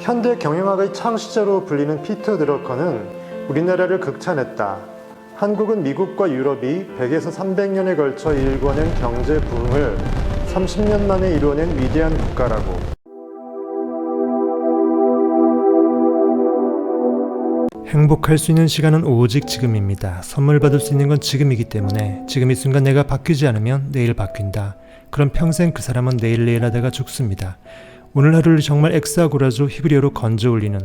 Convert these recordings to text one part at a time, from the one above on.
현대 경영학의 창시자로 불리는 피터 드러커는 우리나라를 극찬했다. 한국은 미국과 유럽이 100에서 300년에 걸쳐 일궈낸 경제 부흥을 30년 만에 이루어낸 위대한 국가라고. 행복할 수 있는 시간은 오직 지금입니다. 선물 받을 수 있는 건 지금이기 때문에 지금 이 순간 내가 바뀌지 않으면 내일 바뀐다. 그럼 평생 그 사람은 내일 하다가 죽습니다. 오늘 하루를 정말 엑스아고라조 히브리어로 건져 올리는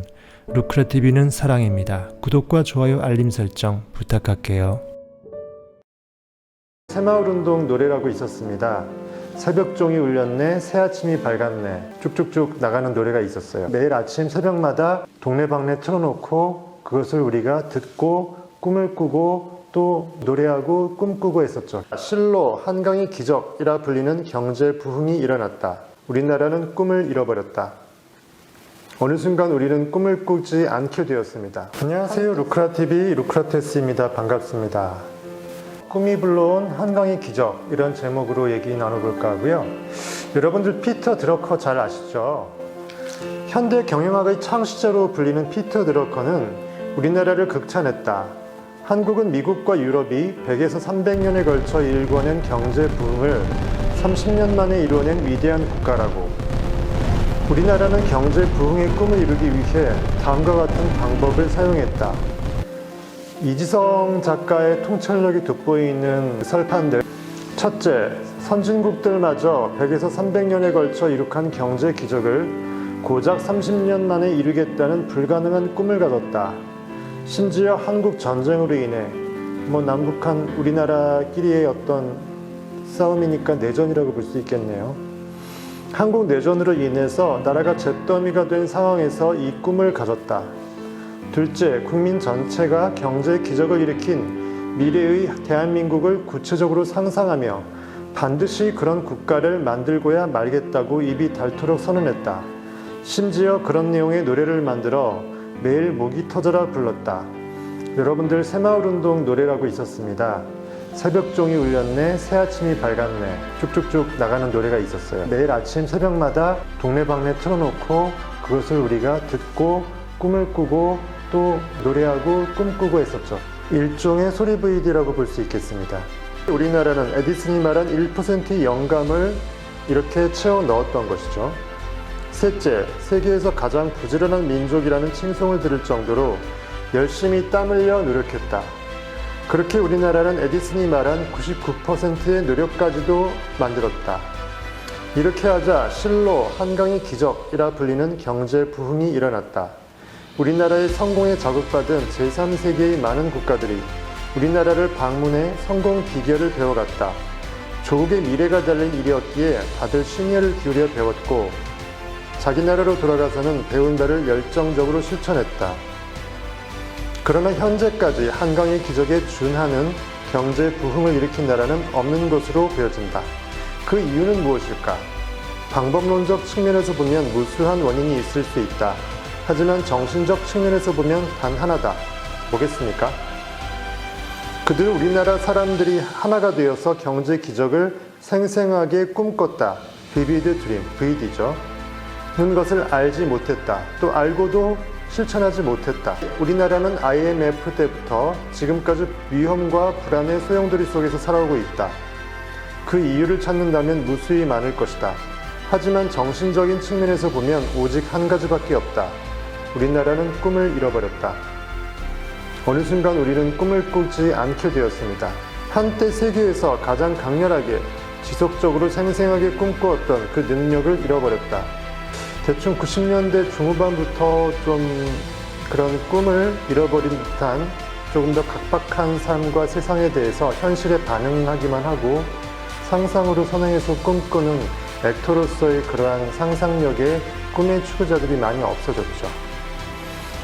루크라TV는 사랑입니다. 구독과 좋아요 알림 설정 부탁할게요. 새마을운동 노래라고 있었습니다. 새벽종이 울렸네, 새아침이 밝았네, 쭉쭉쭉 나가는 노래가 있었어요. 매일 아침 새벽마다 동네방네 틀어놓고 그것을 우리가 듣고 꿈을 꾸고 또 노래하고 꿈꾸고 했었죠. 실로 한강의 기적이라 불리는 경제 부흥이 일어났다. 우리나라는 꿈을 잃어버렸다. 어느 순간 우리는 꿈을 꾸지 않게 되었습니다. 안녕하세요. 루크라TV 루크라테스입니다. 반갑습니다. 꿈이 불러온 한강의 기적, 이런 제목으로 얘기 나눠볼까 하고요. 여러분들 피터 드러커 잘 아시죠? 현대 경영학의 창시자로 불리는 피터 드러커는 우리나라를 극찬했다. 한국은 미국과 유럽이 100에서 300년에 걸쳐 일궈낸 경제 부흥을 30년 만에 이루어낸 위대한 국가라고. 우리나라는 경제 부흥의 꿈을 이루기 위해 다음과 같은 방법을 사용했다. 이지성 작가의 통찰력이 돋보이는 설판들. 첫째, 선진국들마저 100에서 300년에 걸쳐 이룩한 경제 기적을 고작 30년 만에 이루겠다는 불가능한 꿈을 가졌다. 심지어 한국 전쟁으로 인해 남북한 우리나라끼리의 어떤 싸움이니까 내전이라고 볼 수 있겠네요. 한국 내전으로 인해서 나라가 잿더미가 된 상황에서 이 꿈을 가졌다. 둘째, 국민 전체가 경제 기적을 일으킨 미래의 대한민국을 구체적으로 상상하며 반드시 그런 국가를 만들고야 말겠다고 입이 닳도록 선언했다. 심지어 그런 내용의 노래를 만들어 매일 목이 터져라 불렀다. 여러분들 새마을운동 노래라고 있었습니다. 새벽종이 울렸네, 새아침이 밝았네, 쭉쭉쭉 나가는 노래가 있었어요. 매일 아침 새벽마다 동네방네 틀어놓고 그것을 우리가 듣고 꿈을 꾸고 또 노래하고 꿈꾸고 했었죠. 일종의 소리부이디라고 볼 수 있겠습니다. 우리나라는 에디슨이 말한 1%의 영감을 이렇게 채워 넣었던 것이죠. 셋째, 세계에서 가장 부지런한 민족이라는 칭송을 들을 정도로 열심히 땀 흘려 노력했다. 그렇게 우리나라는 에디슨이 말한 99%의 노력까지도 만들었다. 이렇게 하자 실로 한강의 기적이라 불리는 경제 부흥이 일어났다. 우리나라의 성공에 자극받은 제3세계의 많은 국가들이 우리나라를 방문해 성공 비결을 배워갔다. 조국의 미래가 달린 일이었기에 다들 심혈을 기울여 배웠고 자기 나라로 돌아가서는 배운 바를 열정적으로 실천했다. 그러나 현재까지 한강의 기적에 준하는 경제 부흥을 일으킨 나라는 없는 것으로 보여진다. 그 이유는 무엇일까? 방법론적 측면에서 보면 무수한 원인이 있을 수 있다. 하지만 정신적 측면에서 보면 단 하나다. 뭐겠습니까? 그들 우리나라 사람들이 하나가 되어서 경제 기적을 생생하게 꿈꿨다. 비비드 드림, VD죠. 는 것을 알지 못했다. 또 알고도 실천하지 못했다. 우리나라는 IMF 때부터 지금까지 위험과 불안의 소용돌이 속에서 살아오고 있다. 그 이유를 찾는다면 무수히 많을 것이다. 하지만 정신적인 측면에서 보면 오직 한 가지밖에 없다. 우리나라는 꿈을 잃어버렸다. 어느 순간 우리는 꿈을 꾸지 않게 되었습니다. 한때 세계에서 가장 강렬하게 지속적으로 생생하게 꿈꾸었던 그 능력을 잃어버렸다. 대충 90년대 중후반부터 좀 그런 꿈을 잃어버린 듯한 조금 더 각박한 삶과 세상에 대해서 현실에 반응하기만 하고 상상으로 선행해서 꿈꾸는 액터로서의 그러한 상상력의 꿈의 추구자들이 많이 없어졌죠.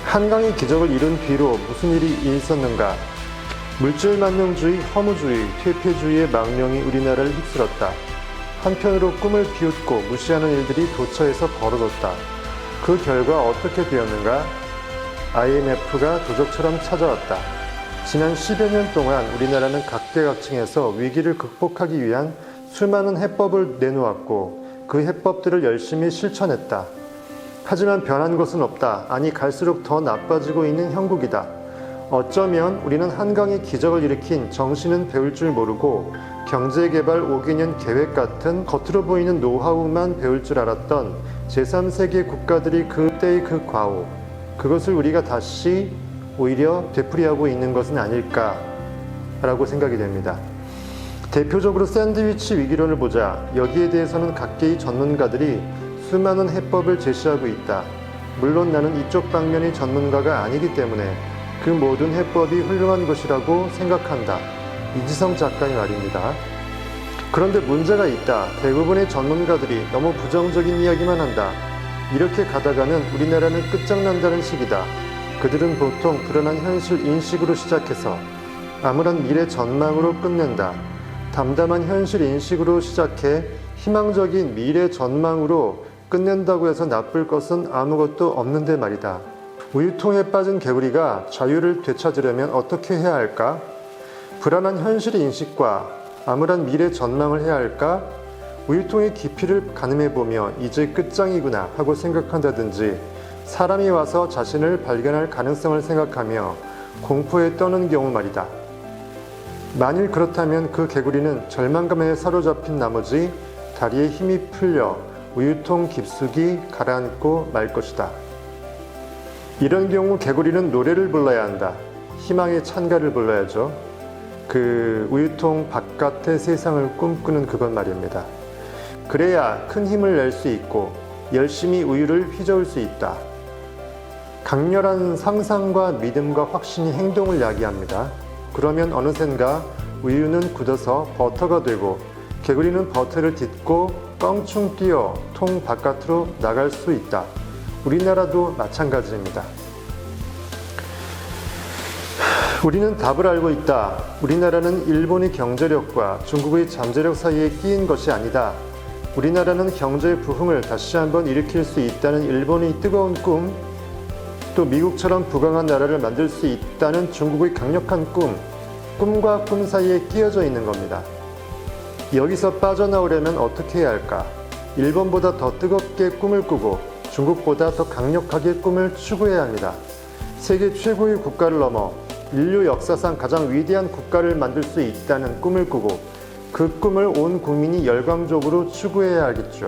한강의 기적을 이룬 뒤로 무슨 일이 있었는가? 물질만능주의, 허무주의, 퇴폐주의의 망령이 우리나라를 휩쓸었다. 한편으로 꿈을 비웃고 무시하는 일들이 도처에서 벌어졌다. 그 결과 어떻게 되었는가? IMF가 도적처럼 찾아왔다. 지난 10여 년 동안 우리나라는 각계각층에서 위기를 극복하기 위한 수많은 해법을 내놓았고 그 해법들을 열심히 실천했다. 하지만 변한 것은 없다. 아니 갈수록 더 나빠지고 있는 형국이다. 어쩌면 우리는 한강의 기적을 일으킨 정신은 배울 줄 모르고 경제개발 5개년 계획 같은 겉으로 보이는 노하우만 배울 줄 알았던 제3세계 국가들이 그때의 그 과오, 그것을 우리가 다시 오히려 되풀이하고 있는 것은 아닐까라고 생각이 됩니다. 대표적으로 샌드위치 위기론을 보자. 여기에 대해서는 각계의 전문가들이 수많은 해법을 제시하고 있다. 물론 나는 이쪽 방면의 전문가가 아니기 때문에 그 모든 해법이 훌륭한 것이라고 생각한다. 이지성 작가의 말입니다. 그런데 문제가 있다. 대부분의 전문가들이 너무 부정적인 이야기만 한다. 이렇게 가다가는 우리나라는 끝장난다는 식이다. 그들은 보통 불안한 현실 인식으로 시작해서 암울한 미래 전망으로 끝낸다. 담담한 현실 인식으로 시작해 희망적인 미래 전망으로 끝낸다고 해서 나쁠 것은 아무것도 없는데 말이다. 우유통에 빠진 개구리가 자유를 되찾으려면 어떻게 해야 할까? 불안한 현실 인식과 암울한 미래 전망을 해야 할까? 우유통의 깊이를 가늠해보며 이제 끝장이구나 하고 생각한다든지 사람이 와서 자신을 발견할 가능성을 생각하며 공포에 떠는 경우 말이다. 만일 그렇다면 그 개구리는 절망감에 사로잡힌 나머지 다리에 힘이 풀려 우유통 깊숙이 가라앉고 말 것이다. 이런 경우 개구리는 노래를 불러야 한다. 희망의 찬가를 불러야죠. 그 우유통 바깥의 세상을 꿈꾸는 그것 말입니다. 그래야 큰 힘을 낼 수 있고 열심히 우유를 휘저을 수 있다. 강렬한 상상과 믿음과 확신이 행동을 야기합니다. 그러면 어느샌가 우유는 굳어서 버터가 되고 개구리는 버터를 딛고 껑충 뛰어 통 바깥으로 나갈 수 있다. 우리나라도 마찬가지입니다. 우리는 답을 알고 있다. 우리나라는 일본의 경제력과 중국의 잠재력 사이에 끼인 것이 아니다. 우리나라는 경제 부흥을 다시 한번 일으킬 수 있다는 일본의 뜨거운 꿈, 또 미국처럼 부강한 나라를 만들 수 있다는 중국의 강력한 꿈과 꿈 사이에 끼어져 있는 겁니다. 여기서 빠져나오려면 어떻게 해야 할까? 일본보다 더 뜨겁게 꿈을 꾸고 중국보다 더 강력하게 꿈을 추구해야 합니다. 세계 최고의 국가를 넘어 인류 역사상 가장 위대한 국가를 만들 수 있다는 꿈을 꾸고 그 꿈을 온 국민이 열광적으로 추구해야 하겠죠.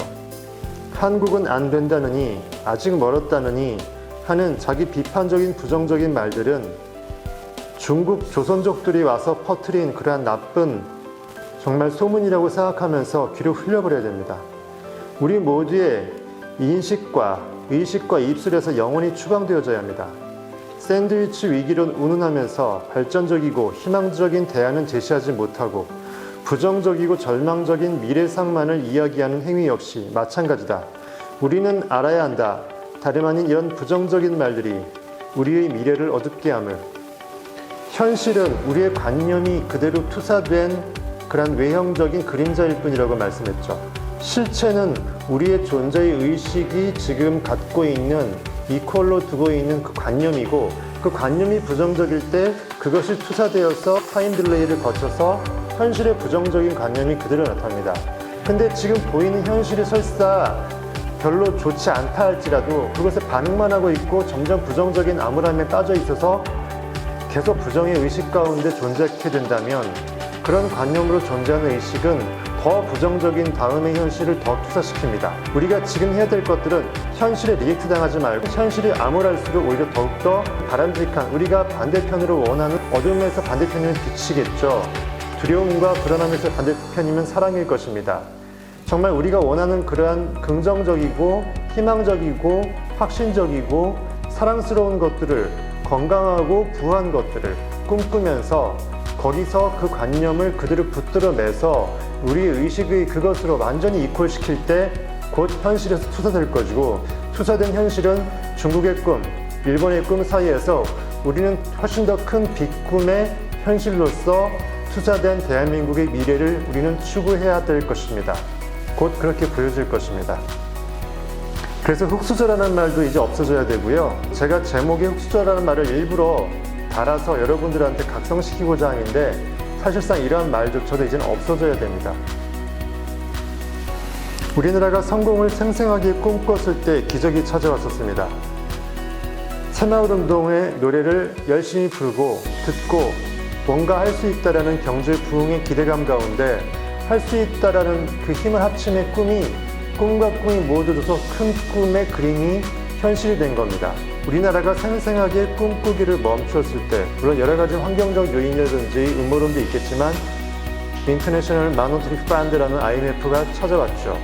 한국은 안 된다느니, 아직 멀었다느니 하는 자기 비판적인 부정적인 말들은 중국 조선족들이 와서 퍼뜨린 그러한 나쁜 정말 소문이라고 생각하면서 귀로 흘려버려야 됩니다. 우리 모두의 인식과 의식과 입술에서 영원히 추방되어져야 합니다. 샌드위치 위기론 운운하면서 발전적이고 희망적인 대안은 제시하지 못하고 부정적이고 절망적인 미래상만을 이야기하는 행위 역시 마찬가지다. 우리는 알아야 한다. 다름 아닌 이런 부정적인 말들이 우리의 미래를 어둡게 함을. 현실은 우리의 관념이 그대로 투사된 그런 외형적인 그림자일 뿐이라고 말씀했죠. 실체는 우리의 존재의 의식이 지금 갖고 있는 이퀄로 두고 있는 그 관념이고 그 관념이 부정적일 때 그것이 투사되어서 타임 딜레이를 거쳐서 현실의 부정적인 관념이 그대로 나타납니다. 근데 지금 보이는 현실이 설사 별로 좋지 않다 할지라도 그것에 반응만 하고 있고 점점 부정적인 암울함에 빠져 있어서 계속 부정의 의식 가운데 존재하게 된다면 그런 관념으로 존재하는 의식은 더 부정적인 다음의 현실을 더 투사시킵니다. 우리가 지금 해야 될 것들은 현실에 리액트 당하지 말고 현실이 암울할수록 오히려 더욱더 바람직한 우리가 반대편으로 원하는 어둠에서 반대편이면 빛이겠죠. 두려움과 불안함에서 반대편이면 사랑일 것입니다. 정말 우리가 원하는 그러한 긍정적이고 희망적이고 확신적이고 사랑스러운 것들을 건강하고 부한 것들을 꿈꾸면서 거기서 그 관념을 그대로 붙들어내서 우리의 의식의 그것으로 완전히 이퀄시킬 때 곧 현실에서 투사될 것이고 투사된 현실은 중국의 꿈, 일본의 꿈 사이에서 우리는 훨씬 더 큰 빅꿈의 현실로서 투사된 대한민국의 미래를 우리는 추구해야 될 것입니다. 곧 그렇게 보여질 것입니다. 그래서 흙수저라는 말도 이제 없어져야 되고요. 제가 제목에 흙수저라는 말을 일부러 달아서 여러분들한테 각성시키고자 하는데 사실상 이러한 말조차도 이제는 없어져야 됩니다. 우리나라가 성공을 생생하게 꿈꿨을 때 기적이 찾아왔었습니다. 새마을운동의 노래를 열심히 부르고 듣고 뭔가 할 수 있다라는 경제 부흥의 기대감 가운데 할 수 있다라는 그 힘을 합침의 꿈과 꿈이 모여져서 큰 꿈의 그림이 현실이 된 겁니다. 우리나라가 생생하게 꿈꾸기를 멈췄을 때, 물론 여러 가지 환경적 요인이라든지 음모론도 있겠지만 인터내셔널 마노트리 펀드라는 IMF가 찾아왔죠.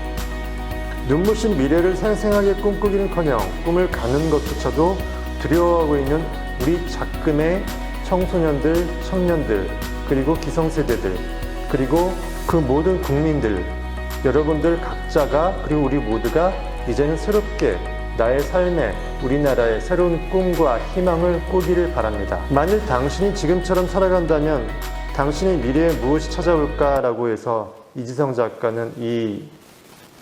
눈부신 미래를 생생하게 꿈꾸기는커녕 꿈을 갖는 것조차도 두려워하고 있는 우리 작금의 청소년들, 청년들, 그리고 기성세대들, 그리고 그 모든 국민들, 여러분들 각자가, 그리고 우리 모두가 이제는 새롭게 나의 삶에 우리나라의 새로운 꿈과 희망을 꾸기를 바랍니다. 만일 당신이 지금처럼 살아간다면 당신의 미래에 무엇이 찾아올까라고 해서 이지성 작가는 이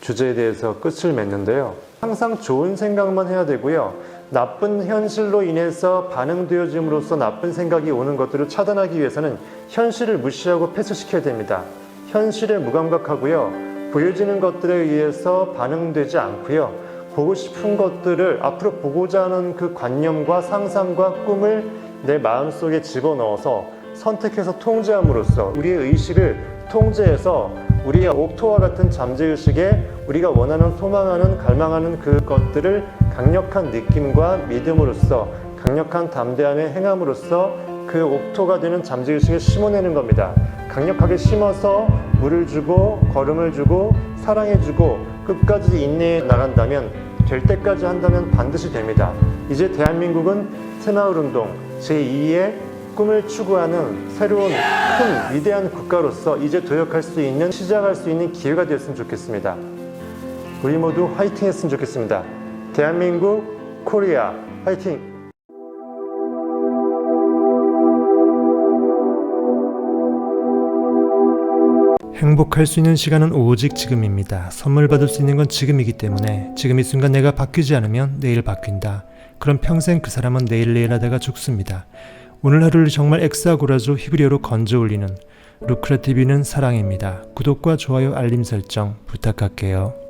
주제에 대해서 끝을 맺는데요. 항상 좋은 생각만 해야 되고요. 나쁜 현실로 인해서 반응되어짐으로써 나쁜 생각이 오는 것들을 차단하기 위해서는 현실을 무시하고 패스시켜야 됩니다. 현실에 무감각하고요. 보여지는 것들에 의해서 반응되지 않고요. 보고 싶은 것들을 앞으로 보고자 하는 그 관념과 상상과 꿈을 내 마음속에 집어넣어서 선택해서 통제함으로써 우리의 의식을 통제해서 우리의 옥토와 같은 잠재의식에 우리가 원하는, 소망하는, 갈망하는 그것들을 강력한 느낌과 믿음으로써 강력한 담대함의 행함으로써 그 옥토가 되는 잠재의식에 심어내는 겁니다. 강력하게 심어서 물을 주고 걸음을 주고 사랑해주고 끝까지 인내해 나간다면, 될 때까지 한다면 반드시 됩니다. 이제 대한민국은 새마을운동 제2의 꿈을 추구하는 새로운 큰 위대한 국가로서 이제 도약할 수 있는, 시작할 수 있는 기회가 되었으면 좋겠습니다. 우리 모두 화이팅 했으면 좋겠습니다. 대한민국, 코리아, 화이팅! 행복할 수 있는 시간은 오직 지금입니다. 선물 받을 수 있는 건 지금이기 때문에 지금 이 순간 내가 바뀌지 않으면 내일 바뀐다. 그럼 평생 그 사람은 내일 하다가 죽습니다. 오늘 하루를 정말 엑스아고라조 히브리어로 건져 올리는 루크라TV는 사랑입니다. 구독과 좋아요, 알림 설정 부탁할게요.